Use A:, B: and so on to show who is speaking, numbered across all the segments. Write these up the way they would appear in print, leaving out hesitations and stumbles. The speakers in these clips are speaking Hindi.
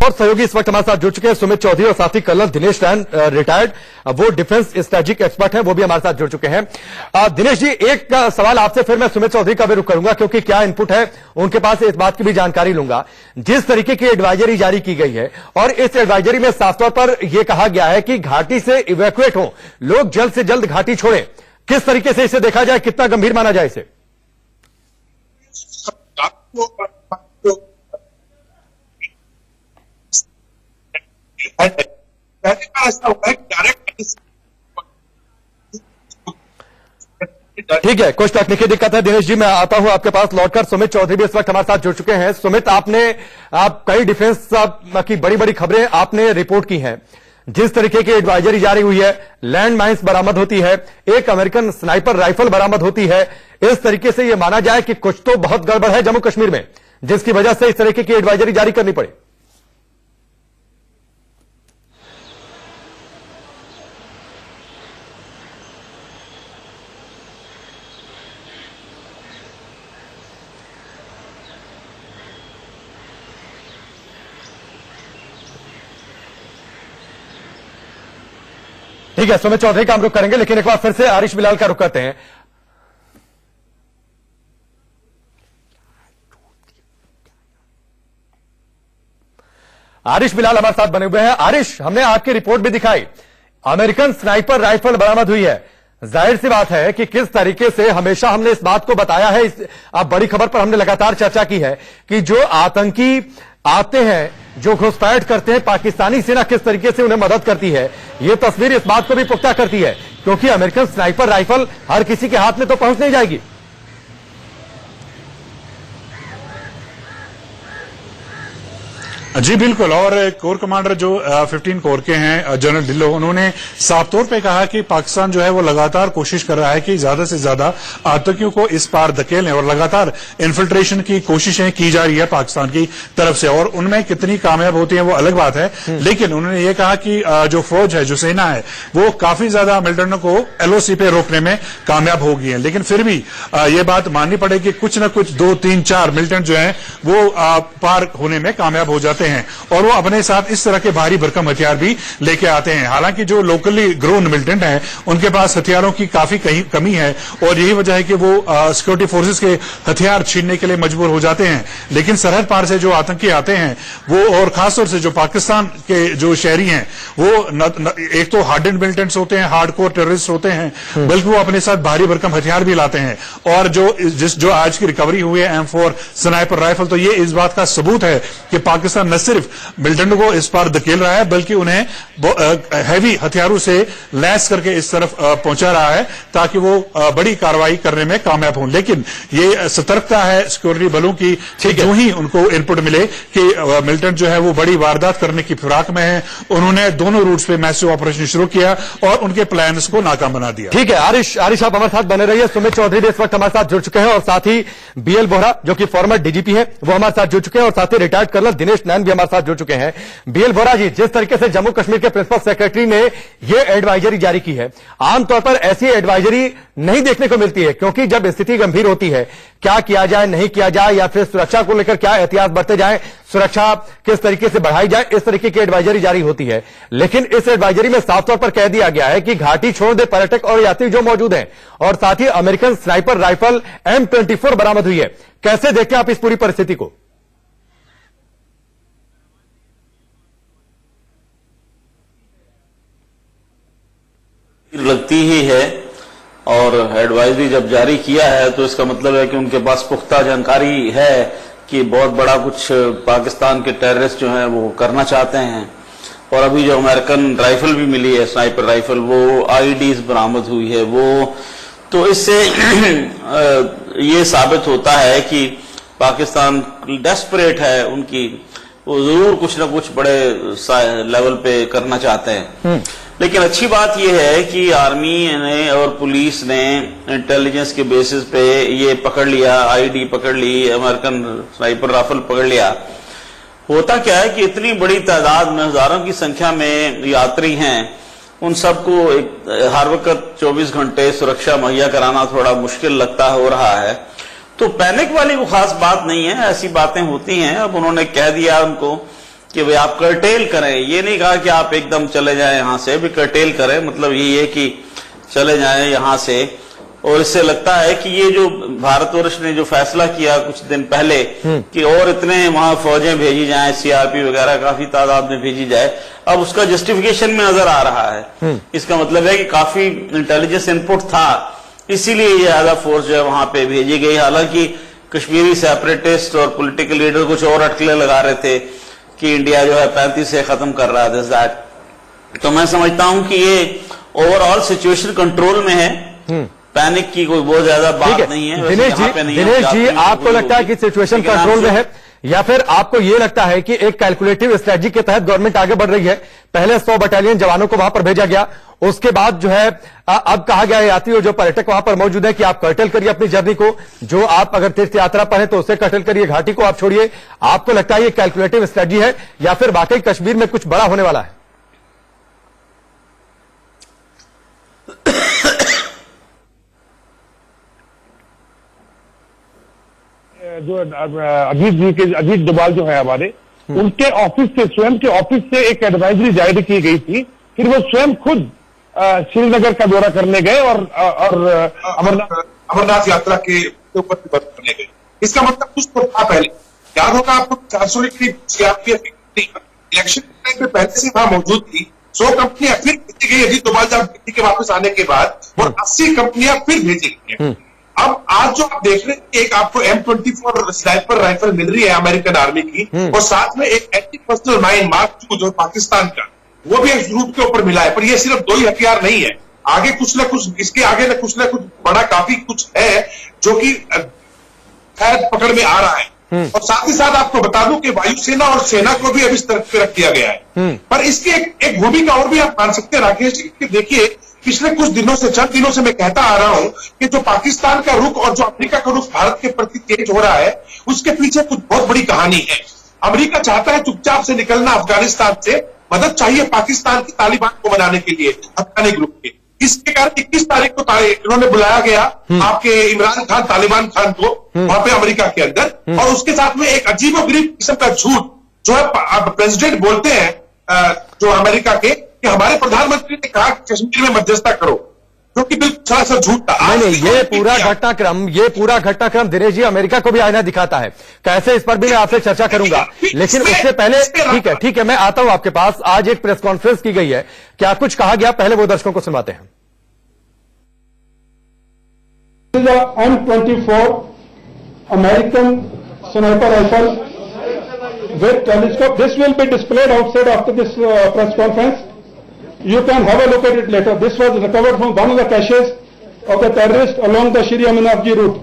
A: और सहयोगी इस वक्त हमारे साथ जुड़ चुके हैं सुमित चौधरी और साथी कर्नल दिनेश रैन, रिटायर्ड, वो डिफेंस स्ट्रेटेजिक एक्सपर्ट हैं, वो भी हमारे साथ जुड़ चुके हैं। दिनेश जी, एक सवाल आपसे फिर मैं सुमित चौधरी का भी रुख करूंगा, क्योंकि क्या इनपुट है उनके पास इस बात की भी जानकारी लूंगा। जिस तरीके की एडवाइजरी जारी की गई है और इस एडवाइजरी में साफ तौर पर यह कहा गया है कि घाटी से इवैक्यूएट हो, लोग जल्द से जल्द घाटी छोड़ें, किस तरीके से इसे देखा जाए, कितना गंभीर माना जाए इसे? ठीक है, कुछ तकनीकी दिक्कत है दिनेश जी, मैं आता हूं आपके पास लौटकर। सुमित चौधरी भी इस वक्त हमारे साथ जुड़ चुके हैं। सुमित, आप कई डिफेंस की बड़ी बड़ी खबरें आपने रिपोर्ट की हैं। जिस तरीके की एडवाइजरी जारी हुई है, लैंड माइंस बरामद होती है, एक अमेरिकन स्नाइपर राइफल बरामद होती है, इस तरीके से यह माना जाए कि कुछ तो बहुत गड़बड़ है जम्मू कश्मीर में, जिसकी वजह से इस तरीके की एडवाइजरी जारी करनी पड़ी। ठीक है, सुमित चौधरी का हम रुख करेंगे, लेकिन एक बार फिर से आरिश बिलाल का रुख करते हैं। आरिश बिलाल हमारे साथ बने हुए हैं। आरिश, हमने आपकी रिपोर्ट भी दिखाई, अमेरिकन स्नाइपर राइफल बरामद हुई है। जाहिर सी बात है कि किस तरीके से हमेशा हमने इस बात को बताया है, अब बड़ी खबर पर हमने लगातार चर्चा की है कि जो आतंकी आते हैं, जो घुसपैठ करते हैं, पाकिस्तानी सेना किस तरीके से उन्हें मदद करती है। यह तस्वीर इस बात को भी पुख्ता करती है, क्योंकि अमेरिकन स्नाइपर राइफल हर किसी के हाथ में तो पहुंच नहीं जाएगी।
B: जी बिल्कुल, और कोर कमांडर जो 15 कोर के हैं जनरल ढिल्लो, उन्होंने साफ तौर पे कहा कि पाकिस्तान जो है वो लगातार कोशिश कर रहा है कि ज्यादा से ज्यादा आतंकियों को इस पार धकेलें, और लगातार इन्फिल्ट्रेशन की कोशिशें की जा रही है पाकिस्तान की तरफ से, और उनमें कितनी कामयाब होती है वो अलग बात है। लेकिन उन्होंने ये कहा कि जो फौज है, जो सेना है, वो काफी ज्यादा मिलिटेंटों को एलओसी पे रोकने में कामयाब हो गई है। लेकिन फिर भी ये बात माननी पड़ेगी, कुछ न कुछ 2, 3, 4 मिलिटेंट जो है वो पार होने में कामयाब हो जाते हैं, और वो अपने साथ इस तरह के भारी भरकम हथियार भी लेके आते हैं। हालांकि जो लोकली ग्रोन मिलिटेंट हैं, उनके पास हथियारों की काफी कमी है, और यही वजह है कि वो सिक्योरिटी फोर्सेस के हथियार छीनने के लिए मजबूर हो जाते हैं। लेकिन सरहद पार से जो आतंकी आते हैं वो, और खासतौर से जो पाकिस्तान के जो शहरी हैं, वो एक तो हार्डेंड मिलिटेंट्स होते हैं, हार्डकोर टेररिस्ट होते हैं, बल्कि वो अपने साथ भारी भरकम हथियार भी लाते हैं। और जो आज की रिकवरी हुई है M4 स्नाइपर राइफल, तो ये इस बात का सबूत है कि पाकिस्तान न सिर्फ मिलिटेंट को इस पार धकेल रहा है, बल्कि उन्हें हैवी हथियारों से लैस करके इस तरफ पहुंचा रहा है, ताकि वो बड़ी कार्रवाई करने में कामयाब हों। लेकिन ये सतर्कता है सिक्योरिटी बलों की, जो ही उनको इनपुट मिले कि मिलिटेंट जो है वो बड़ी वारदात करने की फिराक में है, उन्होंने दोनों रूट्स पे मैसिव ऑपरेशन शुरू किया और उनके प्लान्स को नाकाम बना दिया।
A: ठीक है, आरिश आप हमारे साथ बने रहिए। सुमित चौधरी भी इस वक्त हमारे साथ जुड़ चुके हैं, और साथ ही BL बोहरा, जो कि फॉर्मर DGP है, वो हमारे साथ जुड़ चुके हैं, और साथ ही रिटायर्ड कर्नल दिनेश रैन भी हमारे साथ जुड़ चुके हैं। BL बोहरा जी, जिस तरीके से जम्मू कश्मीर के प्रिंसिपल सेक्रेटरी ने यह एडवाइजरी जारी की है, आमतौर पर ऐसी एडवाइजरी नहीं देखने को मिलती है, क्योंकि जब स्थिति गंभीर होती है, क्या किया जाए, नहीं किया जाए, या फिर सुरक्षा को लेकर क्या एहतियात बरते जाए, सुरक्षा किस तरीके से बढ़ाई जाए, इस तरीके की एडवाइजरी जारी होती है। लेकिन इस एडवाइजरी में साफ तौर पर कह दिया गया है कि घाटी छोड़ दे पर्यटक और यात्री जो मौजूद हैं, और साथ ही अमेरिकन स्नाइपर राइफल M24 बरामद हुई है। कैसे देखते हैं आप इस पूरी परिस्थिति को?
C: लगती ही है, और एडवाइजरी जब जारी किया है तो इसका मतलब है कि उनके पास पुख्ता जानकारी है कि बहुत बड़ा कुछ पाकिस्तान के टेररिस्ट जो हैं वो करना चाहते हैं। और अभी जो अमेरिकन राइफल भी मिली है, स्नाइपर राइफल, वो IEDs बरामद हुई है, वो तो इससे ये साबित होता है कि पाकिस्तान डेस्परेट है, उनकी वो जरूर कुछ ना कुछ बड़े लेवल पे करना चाहते हैं। लेकिन अच्छी बात यह है कि आर्मी ने और पुलिस ने इंटेलिजेंस के बेसिस पे ये पकड़ लिया, IED पकड़ ली, अमेरिकन स्नाइपर राइफल पकड़ लिया। होता क्या है कि इतनी बड़ी तादाद में, हजारों की संख्या में यात्री हैं, उन सबको हर वक्त 24 घंटे सुरक्षा मुहैया कराना थोड़ा मुश्किल लगता हो रहा है। तो पैनिक वाली वो खास बात नहीं है, ऐसी बातें होती हैं। अब उन्होंने कह दिया उनको कि भाई आप कर्टेल करें। ये नहीं कहा कि आप एकदम चले जाएं यहां से, भी कर्टेल करें, मतलब यही है कि चले जाएं यहां से। और इससे लगता है कि ये जो भारतवर्ष ने जो फैसला किया कुछ दिन पहले कि और इतने वहां फौजें भेजी जाएं, सीआरपी वगैरह काफी तादाद में भेजी जाए, अब उसका जस्टिफिकेशन में नजर आ रहा है। इसका मतलब है कि काफी इंटेलिजेंस इनपुट था, इसीलिए ये ज्यादा फोर्स जो है वहां पे भेजी गई। हालांकि कश्मीरी सेपरेटिस्ट और पॉलिटिकल लीडर कुछ और अटकलें लगा रहे थे कि इंडिया जो है 35 से खत्म कर रहा है दैट। तो मैं समझता हूं कि ये ओवरऑल सिचुएशन कंट्रोल में है, पैनिक की कोई बहुत ज्यादा बात नहीं है।
A: दिनेश जी, आपको लगता है कि सिचुएशन कंट्रोल में है, या फिर आपको यह लगता है कि एक कैलकुलेटिव स्ट्रेटजी के तहत गवर्नमेंट आगे बढ़ रही है? पहले 100 बटालियन जवानों को वहां पर भेजा गया, उसके बाद जो है अब कहा गया यात्रियों जो पर्यटक वहां पर मौजूद है कि आप कर्टेल करिए अपनी जर्नी को, जो आप अगर तीर्थ यात्रा पर है तो उसे कर्टेल करिए, घाटी को आप छोड़िए। आपको लगता है ये कैलकुलेटिव स्ट्रेटजी है या फिर वाकई कश्मीर में कुछ बड़ा होने वाला है?
D: जो अजीत डोभाल जो है हमारे, उनके ऑफिस से, स्वयं के ऑफिस से एक एडवाइजरी जारी की गई थी। फिर वो स्वयं खुद श्रीनगर का दौरा करने गए और
E: अमरनाथ यात्रा के ऊपर करने गए। इसका मतलब कुछ तो था पहले, याद होगा आपको 400 की सीआरपीएफ इलेक्शन टाइम पे पहले से वहां मौजूद थी। 100 कंपनियां फिर भेजी गई अजीत डोभाल जब दिल्ली के वापस आने के बाद, और 80 कंपनियां फिर भेजी गई हैं। अब आज जो आप देख रहे हैं, एक आपको M24 स्नाइपर राइफल मिल रही है अमेरिकन आर्मी की, और साथ में एक anti personal mine mark II जो पाकिस्तान का, वो भी एक ग्रुप के ऊपर मिला है। पर ये सिर्फ 2 ही हथियार नहीं है, आगे कुछ ना कुछ, इसके आगे ना कुछ बड़ा काफी कुछ है जो कि खैर पकड़ में आ रहा है। और साथ ही साथ आपको बता दूं कि वायुसेना और सेना को भी अब इस तरफ पे रख दिया गया है। पर इसकी एक भूमिका और भी आप मान सकते हैं राकेश जी, कि देखिए पिछले कुछ दिनों से, चंद दिनों से मैं कहता आ रहा हूं कि जो पाकिस्तान का रुख और जो अमेरिका का रुख भारत के प्रति तेज हो रहा है, उसके पीछे कुछ बहुत बड़ी कहानी है। अमेरिका चाहता है चुपचाप से निकलना अफगानिस्तान से, मदद चाहिए पाकिस्तान की तालिबान को बनाने के लिए, हक्कानी ग्रुप के। इसके कारण 21 तारीख को इन्होंने बुलाया गया आपके इमरान खान, तालिबान खान को वहां पे अमेरिका के अंदर, और उसके साथ में एक अजीबोगरीब किस्म का झूठ जो है प्रेसिडेंट बोलते हैं जो अमेरिका के, कि हमारे प्रधानमंत्री ने कहा कि कश्मीर में मध्यस्थता करो, जो कि बिल्कुल सरासर झूठ था।
A: नहीं, ये पूरा घटनाक्रम दिनेश जी अमेरिका को भी आईना दिखाता है। कैसे, इस पर भी मैं आपसे चर्चा करूंगा, लेकिन उससे पहले ठीक है, मैं आता हूं आपके पास। आज एक प्रेस कॉन्फ्रेंस की गई है, क्या कुछ कहा गया, पहले वो दर्शकों को सुनवाते हैं।
F: M24 American sniper rifle with telescope. This will be displayed outside after this press conference. You can have a look at it later. This was recovered from one of the caches of the terrorists along the Shri Aminabji route.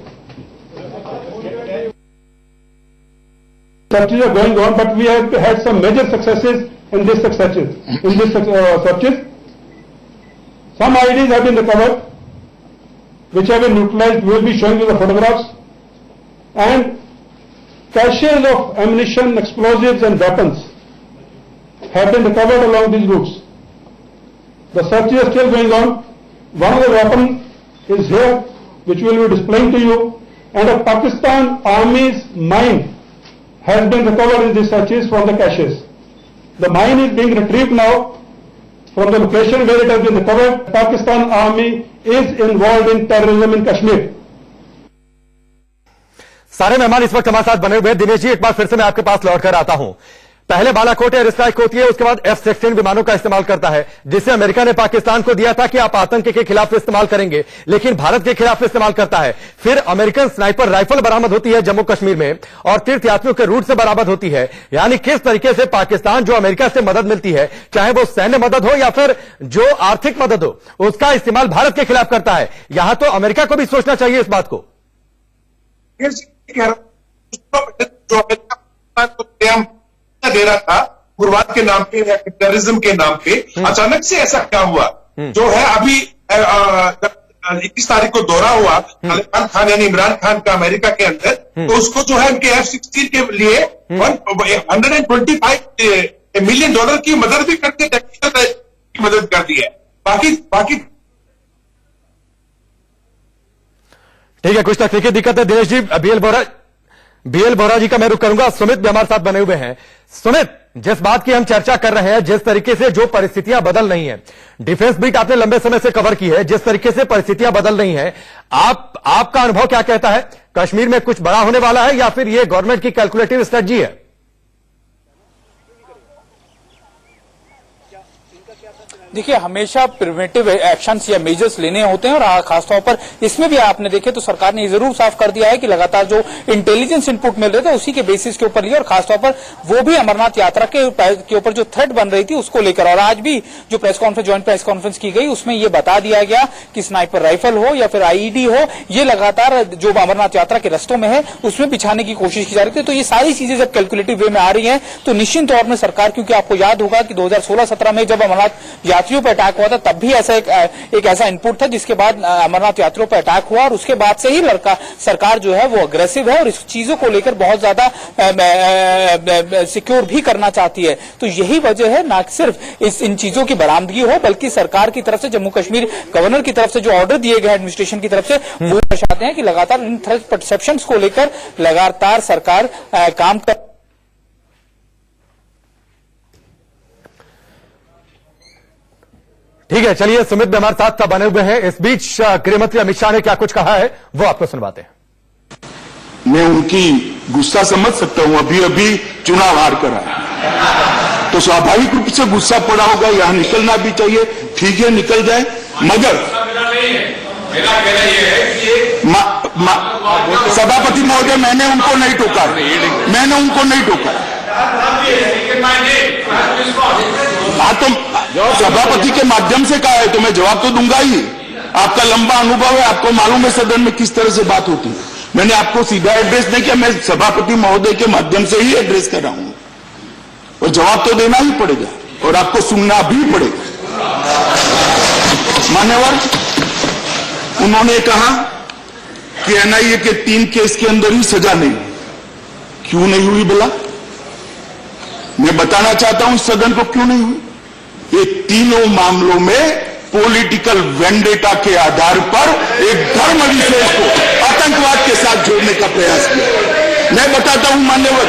F: Searches are going on, but we have had some major successes in these searches. Some IEDs have been recovered, which have been neutralized. We will be showing you the photographs. And caches of ammunition, explosives and weapons have been recovered along these routes. The searches are still going on. One of the weapons is here, which we will be displaying to you, and a Pakistan Army's mine has been recovered in these searches from the caches. The mine is being retrieved now from the location where it has been recovered. Pakistan Army is involved in terrorism in Kashmir.
A: सारे मेहमान इस वक्त हमारे साथ बने हुए हैं। दिनेश जी, एक बार फिर से मैं आपके पास लौटकर आता हूं। पहले बालाकोट एयर स्ट्राइक होती है, उसके बाद F-16 विमानों का इस्तेमाल करता है, जिसे अमेरिका ने पाकिस्तान को दिया था कि आप आतंक के खिलाफ इस्तेमाल करेंगे, लेकिन भारत के खिलाफ इस्तेमाल करता है। फिर अमेरिकन स्नाइपर राइफल बरामद होती है जम्मू कश्मीर में, और तीर्थयात्रियों के रूट से बरामद होती है। यानी किस तरीके से पाकिस्तान जो अमेरिका से मदद मिलती है, चाहे वो सैन्य मदद हो या फिर जो आर्थिक मदद हो, उसका इस्तेमाल भारत के खिलाफ करता है। यहां तो अमेरिका को भी सोचना चाहिए इस बात को।
E: जो अमेरिका दे रहा था उग्रवाद के नाम पे या टेररिज्म के नाम पे, अचानक से ऐसा क्या हुआ जो है अभी 21 तारीख को दौरा हुआ तालिबान खान यानी इमरान खान का अमेरिका के अंदर, तो उसको जो है उनके F-16 के लिए $125 मिलियन की मदद भी करके टेक्निकल की मदद कर दी है। बाकी
A: ठीक है, कुछ तकनीकी दिक्कत है दिनेश जी। BL बोरा बीएल बोहरा जी का मैं रुख करूंगा। सुमित भी हमारे साथ बने हुए हैं। सुमित, जिस बात की हम चर्चा कर रहे हैं, जिस तरीके से जो परिस्थितियां बदल रही हैं, डिफेंस बीट आपने लंबे समय से कवर की है, जिस तरीके से परिस्थितियां बदल रही हैं, आपका अनुभव क्या कहता है? कश्मीर में कुछ बड़ा होने वाला है या फिर यह गवर्नमेंट की कैलकुलेटिव स्ट्रेटजी है?
G: देखिए, हमेशा प्रिवेंटिव एक्शंस या मेजर्स लेने होते हैं और खासतौर पर इसमें भी आपने देखे तो सरकार ने जरूर साफ कर दिया है कि लगातार जो इंटेलिजेंस इनपुट मिल रहे थे उसी के बेसिस के ऊपर लिया, और खासतौर पर वो भी अमरनाथ यात्रा के ऊपर जो थ्रेट बन रही थी उसको लेकर। और आज भी जो press conference, joint press conference की गई, उसमें यह बता दिया गया कि स्नाइपर राइफल हो या फिर आईईडी हो, ये लगातार जो अमरनाथ यात्रा के रस्तों में है उसमें बिछाने की कोशिश की जा रही थी। तो ये सारी चीजें जब कैलकुलेटिव वे में आ रही है तो निश्चित तौर में सरकार, क्योंकि आपको याद होगा कि 2016-17 में जब अमरनाथ यात्रियों पर अटैक हुआ था तब भी ऐसा एक ऐसा इनपुट था जिसके बाद अमरनाथ यात्रियों पर अटैक हुआ, और उसके बाद से ही सरकार जो है वो अग्रेसिव है और इस चीजों को लेकर बहुत ज्यादा सिक्योर भी करना चाहती है। तो यही वजह है, ना सिर्फ इन चीजों की बरामदगी हो बल्कि सरकार की तरफ से, जम्मू कश्मीर गवर्नर की तरफ से जो ऑर्डर दिए गए एडमिनिस्ट्रेशन की तरफ से, वो दर्शाते हैं कि लगातार इन थ्रेट परसेप्शंस को लेकर लगातार सरकार काम कर।
A: ठीक है, चलिए, सुमित भी हमारे साथ बने हुए हैं। इस बीच गृहमंत्री अमित शाह ने क्या कुछ कहा है वो आपको सुनवाते हैं।
H: मैं उनकी गुस्सा समझ सकता हूं, अभी अभी चुनाव हार कर आया तो स्वाभाविक रूप से गुस्सा पड़ा होगा, यहां निकलना भी चाहिए, ठीक है निकल जाए, मगर सभापति महोदय मैंने उनको नहीं टोका, हाँ तो सभापति के माध्यम से कहा है तो मैं जवाब तो दूंगा ही। आपका लंबा अनुभव है, आपको मालूम है सदन में किस तरह से बात होती है। मैंने आपको सीधा एड्रेस नहीं किया, मैं सभापति महोदय के माध्यम से ही एड्रेस कर रहा हूं, और जवाब तो देना ही पड़ेगा और आपको सुनना भी पड़ेगा। मान्यवर, उन्होंने कहा कि एनआईए के 3 केस के अंदर ही सजा नहीं, क्यों नहीं हुई बोला? मैं बताना चाहता हूं सदन को क्यों नहीं हुई। ये तीनों मामलों में पॉलिटिकल वेंडेटा के आधार पर एक धर्म विशेष को आतंकवाद के साथ जोड़ने का प्रयास किया। मैं बताता हूं मान्यवर,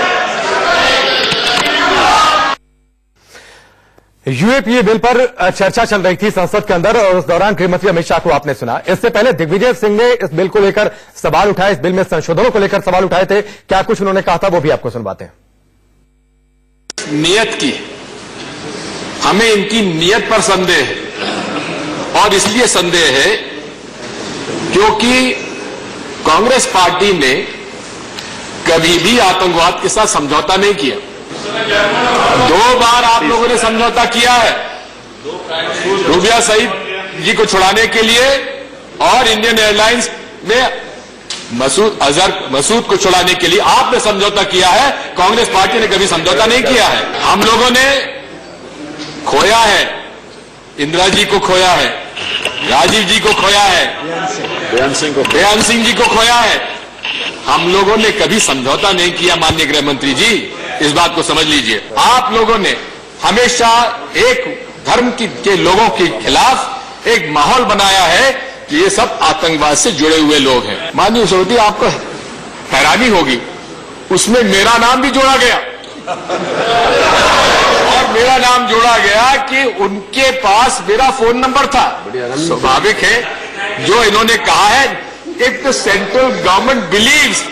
A: यूएपीए बिल पर चर्चा चल रही थी संसद के अंदर और उस दौरान गृहमंत्री अमित शाह को आपने सुना। इससे पहले दिग्विजय सिंह ने इस बिल को लेकर सवाल उठाए, इस बिल में संशोधनों को लेकर सवाल उठाए थे। क्या कुछ उन्होंने कहा था वो भी आपको सुनवाते हैं।
I: नियत की, हमें इनकी नियत पर संदेह है, और इसलिए संदेह है क्योंकि कांग्रेस पार्टी ने कभी भी आतंकवाद के साथ समझौता नहीं किया। 2 बार आप लोगों ने समझौता किया है, रूबिया सईद जी को छुड़ाने के लिए और इंडियन एयरलाइंस में मसूद को छुड़ाने के लिए आपने समझौता किया है। कांग्रेस पार्टी ने कभी समझौता नहीं किया है। हम लोगों ने खोया है, इंदिरा जी को खोया है, राजीव जी को खोया है, बेअंत सिंह जी को खोया है। हम लोगों ने कभी समझौता नहीं किया। माननीय गृह मंत्री जी, इस बात को समझ लीजिए। आप लोगों ने हमेशा एक धर्म के लोगों के खिलाफ एक माहौल बनाया है कि ये सब आतंकवाद से जुड़े हुए लोग हैं। माननीय सभापति, आपको हैरानी होगी, उसमें मेरा नाम भी जोड़ा गया और मेरा नाम जोड़ा गया कि उनके पास मेरा फोन नंबर था। स्वाभाविक है, जो इन्होंने कहा है, if the central government believes,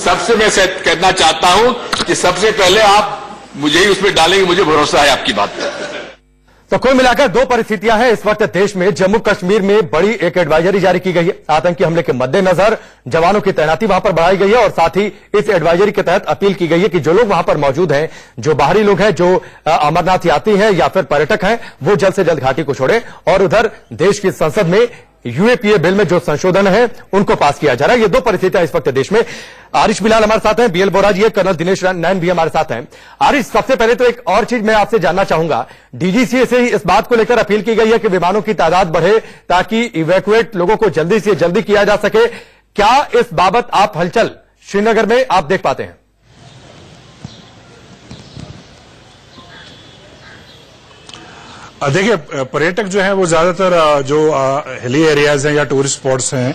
I: सबसे मैं कहना चाहता हूं कि सबसे पहले आप मुझे ही उसमें डालेंगे, मुझे भरोसा है आपकी बात पर।
A: तो कुल मिलाकर 2 परिस्थितियां हैं इस वक्त देश में। जम्मू कश्मीर में बड़ी एक एडवाइजरी जारी की गई है। आतंकी हमले के मद्देनजर जवानों की तैनाती वहां पर बढ़ाई गई है और साथ ही इस एडवाइजरी के तहत अपील की गई है कि जो लोग वहां पर मौजूद हैं, जो बाहरी लोग हैं, जो अमरनाथ यात्री हैं या फिर पर्यटक हैं, वो जल्द से जल्द घाटी को छोड़े। और उधर देश की संसद में यूएपीए बिल में जो संशोधन है उनको पास किया जा रहा है। ये 2 परिस्थितियां इस वक्त देश में। आरिश बिलाल हमारे साथ हैं, बीएल बोहरा जी, कर्नल दिनेश नैन भी हमारे साथ हैं। आरिश, सबसे पहले तो एक और चीज मैं आपसे जानना चाहूंगा, डीजीसीए से ही इस बात को लेकर अपील की गई है कि विमानों की तादाद बढ़े ताकि इवैक्यूएट लोगों को जल्दी से जल्दी किया जा सके। क्या इस बाबत आप हलचल श्रीनगर में आप देख पाते हैं?
B: देखिए, पर्यटक जो है वो ज्यादातर जो हिली एरियाज हैं या टूरिस्ट स्पॉट्स हैं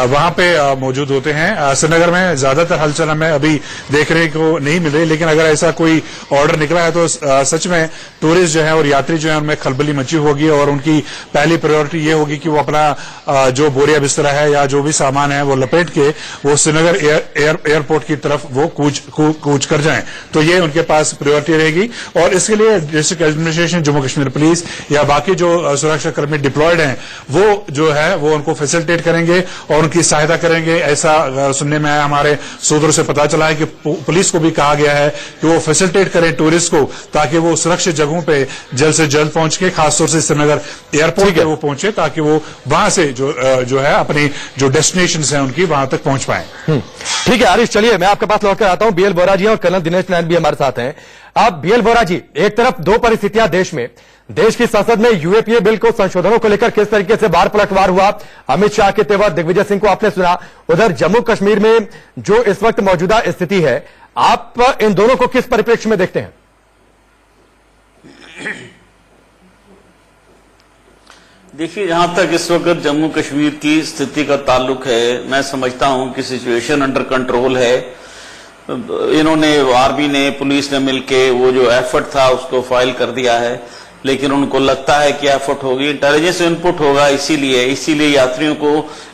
B: वहां पे मौजूद होते हैं। श्रीनगर में ज्यादातर हलचल हमें अभी देखने को नहीं मिल रही, लेकिन अगर ऐसा कोई ऑर्डर निकला है तो सच में टूरिस्ट जो है और यात्री जो है उनमें खलबली मची होगी और उनकी पहली प्रायोरिटी ये होगी कि वो अपना जो बोरिया बिस्तरा है या जो भी सामान है वो लपेट के वो श्रीनगर एयरपोर्ट की तरफ वो कूच कर जाएं। तो ये उनके पास प्रायोरिटी रहेगी और इसके लिए district administration, Jammu Kashmir police या बाकी जो सुरक्षा कर्मी डिप्लॉयड हैं वो जो है वो उनको फैसिलिटेट करेंगे और उनकी सहायता करेंगे। ऐसा सुनने में आया, हमारे सूत्रों से पता चला है कि पुलिस को भी कहा गया है कि वो फैसिलिटेट करें टूरिस्ट को ताकि वो सुरक्षित जगहों पे जल्द से जल्द पहुंच के, खासतौर से श्रीनगर एयरपोर्ट पे वो पहुंचे ताकि वो वहां से जो है अपनी जो डेस्टिनेशन है उनकी वहां तक पहुंच पाए।
A: ठीक है आरिश, चलिए मैं आपके पास लौटकर आता हूं। बीएल बोरा जी और कर्नल दिनेश नैन भी हमारे साथ हैं। अब बीएल बोरा जी, एक तरफ दो परिस्थितियां देश में, देश की संसद में यूएपीए बिल को संशोधनों को लेकर किस तरीके से बार पलटवार हुआ, अमित शाह के तेवर दिग्विजय सिंह को आपने सुना। उधर जम्मू कश्मीर में जो इस वक्त मौजूदा स्थिति है, आप इन दोनों को किस परिप्रेक्ष्य में देखते हैं?
C: देखिए, जहां तक इस वक्त जम्मू कश्मीर की स्थिति का ताल्लुक है, मैं समझता हूं कि सिचुएशन अंडर कंट्रोल है। इन्होंने, आर्मी ने, पुलिस ने मिलके वो जो एफर्ट था उसको फाइल कर दिया है, लेकिन उनको लगता है कि एफर्ट होगी, इंटेलिजेंस इनपुट होगा, इसीलिए यात्रियों को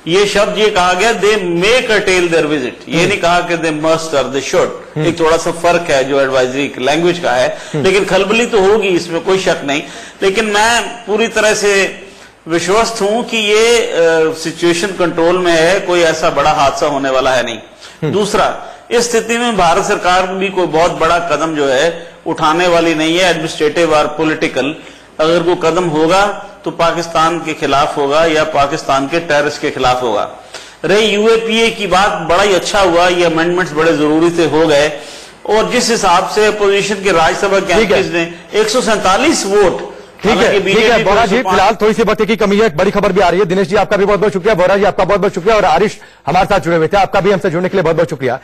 C: ये शब्द ये कहा गया, दे मे कर्टेल देयर विजिट, ये नहीं कहा कि दे मस्ट और दे शुड। एक थोड़ा सा फर्क है जो एडवाइजरी लैंग्वेज का है, लेकिन खलबली तो होगी, इसमें कोई शक नहीं। लेकिन मैं पूरी तरह से विश्वस्त हूं कि ये सिचुएशन कंट्रोल में है, कोई ऐसा बड़ा हादसा होने वाला है नहीं। दूसरा, इस स्थिति में भारत सरकार भी कोई बहुत बड़ा कदम जो है उठाने वाली नहीं है, एडमिनिस्ट्रेटिव और पॉलिटिकल। अगर कोई कदम होगा तो पाकिस्तान के खिलाफ होगा या पाकिस्तान के टेररिस्ट के खिलाफ होगा। रही यूएपीए की बात, बड़ा ही अच्छा हुआ, ये अमेंडमेंट्स बड़े जरूरी से हो गए और जिस हिसाब से अपोजिशन के राज्यसभा के एमपीज ने 147 वोट,
A: ठीक है बोरा जी, फिलहाल थोड़ी सी वक्त की कमी है, एक बड़ी खबर भी आ रही है। दिनेश जी आपका भी बहुत बहुत शुक्रिया, बोरा जी आपका बहुत बहुत शुक्रिया और आरिश हमारे साथ जुड़े हुए थे, आपका भी हमसे जुड़ने के लिए बहुत बहुत शुक्रिया।